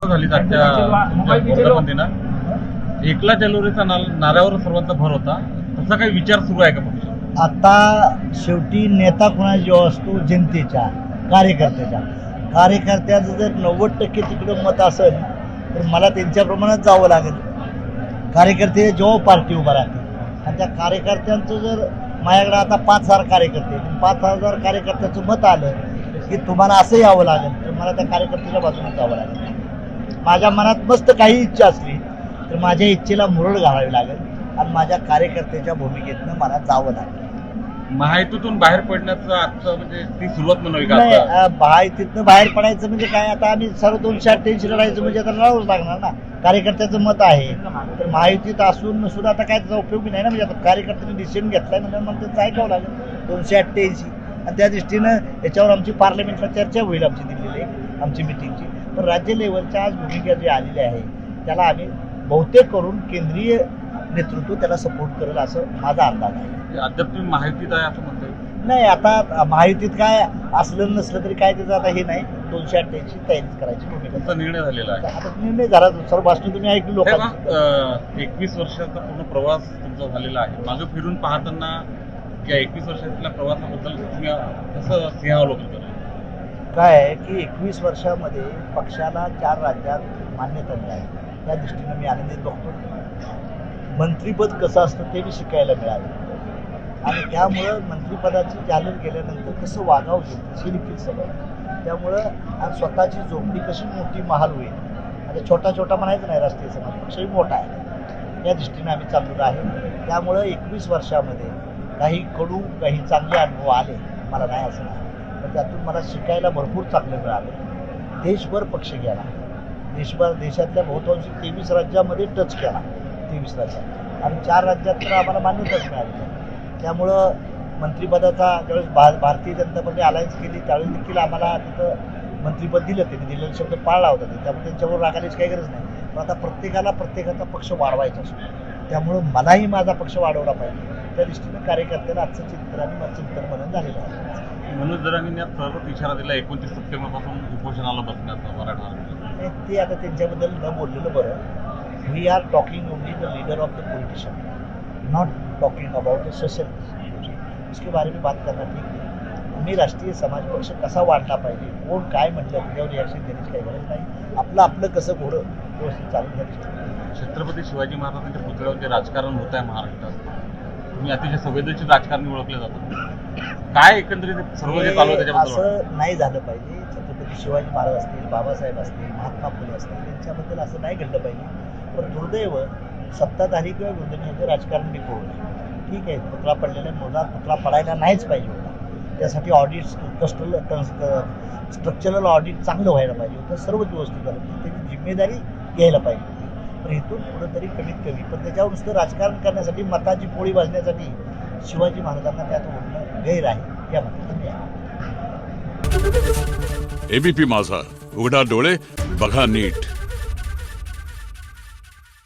झाली आजच्या एकला जलोरेचा नाऱ्यावर सर्वांचा भर होता, तसा काही विचार सुरू आहे का पक्ष? आता शेवटी नेता कोणाचा जो असतो जनतेच्या कार्यकर्त्याचं जर 90% तिकडं मत असेल तर मला त्यांच्याप्रमाणेच जावं लागेल. कार्यकर्ते जेव्हा पार्टी उभा राहते आणि त्या कार्यकर्त्यांचं जर माझ्याकडे आता 5,000 कार्यकर्ते 5,000 कार्यकर्त्याचं मत आलं की तुम्हाला असं यावं लागेल तर मला त्या कार्यकर्त्याच्या बाजूने जावं लागेल. माझ्या मनात मस्त काही इच्छा असली तर माझ्या इच्छेला मुरड घालावी लागेल आणि माझ्या कार्यकर्त्याच्या भूमिकेतनं मला जावं लागेल. महायुतीतून बाहेर पडण्याचं आजचं म्हणजे ती सुरुवात म्हणावी का? महायुतीतनं बाहेर पडायचं म्हणजे काय, आता आम्ही सर्व 288 लढायचं म्हणजे आता लढावंच लागणार ना. कार्यकर्त्याचं मत आहे तर महायुतीत असून सुद्धा आता काय त्याचा उपयोग नाही ना. म्हणजे आता कार्यकर्त्यांनी डिसिजन घेतलाय म्हणजे मला त्याचं ऐकावं लागेल 288 आणि त्या दृष्टीनं याच्यावर आमची पार्लमेंटला चर्चा होईल आमची दिल्लीला आमची मिटिंगची. पण राज्य लेवलच्या आज भूमिका जी आलेली आहे त्याला आम्ही बहुतेक करून केंद्रीय नेतृत्व त्याला सपोर्ट करेल असं माझा अंदाज आहे. अद्याप तुम्ही महायुतीत आहे असं म्हणताय? नाही, आता महायुतीत काय असलं नसलं तरी काय त्याचं आता हे नाही. 288 तयारीच करायची भूमिका निर्णय झालेला आहे. आता निर्णय झाला सर्व भाषण तुम्ही ऐकली लोकांना. 21 वर्षाचा पूर्ण प्रवास तुमचा झालेला आहे. मागे फिरून पाहताना या 21 वर्षातल्या प्रवासाबद्दल तुम्ही कसं सिंहावलोकन कराल? काय आहे की 21 वर्षामध्ये पक्षाला 4 राज्यात मान्यता मिळाली. त्या दृष्टीनं मी आनंदित बघतो. मंत्रिपद कसं असतं ते मी शिकायला मिळालं आणि त्यामुळं मंत्रिपदाची जाहीर केल्यानंतर कसं वागावं हे देखील सगळं. त्यामुळं आज स्वतःची झोपडी कशी मोठी महाल होईल. आता छोटा म्हणायचं नाही, राष्ट्रीय समाज पक्षही मोठा आहे. या दृष्टीने आम्ही चाललेलो आहे. त्यामुळं 21 वर्षामध्ये काही कडू काही चांगले अनुभव आले मला नाही असं नाही, पण त्यातून मला शिकायला भरपूर चांगलं मिळालं. देशभर पक्ष गेला, देशातल्या बहुतांशी 23 राज्यामध्ये टच केला. 23 राज्यात आणि 4 राज्यात तर आम्हाला मान्यताच मिळाली. त्यामुळं मंत्रिपदाचा ज्यावेळेस भारतीय जनता पार्टी अलायन्स केली त्यावेळेस देखील आम्हाला तिथं मंत्रिपद दिलं. त्यांनी दिलेला शब्द पाळला होता. त्यामुळे त्यांच्यावर रागायची काही गरज नाही. पण आता प्रत्येकाचा पक्ष वाढवायचा असतो. त्यामुळं मलाही माझा पक्ष वाढवला पाहिजे. त्या दृष्टीनं कार्यकर्त्याला आजचं चिंतन आणि मग चिंतन म्हणून झालेलं आहे. मनोज जरांगेंनी सर्वच इशारा दिला 29 सप्टेंबरपासून उपोषणाला बसण्याचा मराठा. ते आता त्यांच्याबद्दल न बोललेलं बरं. We are talking only the leader of the politician, not talking about the social. इसके बारे में बात करना ठीक नाही. मी राष्ट्रीय समाज पक्ष कसा वाढला पाहिजे, कोण काय म्हटलं त्याच्यावर रिॲक्शन देण्याची काही गरज नाही. आपलं कसं घोडं व्यवस्थित चालू झालं. छत्रपती शिवाजी महाराजांच्या पुतळ्यावर जे राजकारण होत आहे महाराष्ट्रात, तुम्ही अतिशय संवेदनशील राजकारणी ओळखले जातात. काय एकंदरीत सर्व जे चालू आहे त्याच्याबद्दल असं नाही झालं पाहिजे. छत्रपती शिवाजी महाराज असतील, बाबासाहेब असतील, महात्मा फुले असतील, त्यांच्याबद्दल असं नाही घडलं पाहिजे. पण दुर्दैव सत्ताधारी किंवा विरोधकांचं राजकारण मी करू नये. ठीक आहे, पुतळा पडलेला मोजा पुतळा पडायला नाहीच पाहिजे होता. त्यासाठी ऑडिट स्ट्रक्चरल ऑडिट चांगलं व्हायला पाहिजे होतं. सर्वच व्यवस्थित झालं, त्याची जिम्मेदारी घ्यायला पाहिजे. पण इथून पुढं तरी कमीत कमी पण त्याच्यावर नुसतं राजकारण करण्यासाठी मताची पोळी भाजण्यासाठी शिवाजी महाराजांना त्यात ओढणं गैर आहे या मताने आहे. एबीपी माझा, उघडा डोळे बघा नीट.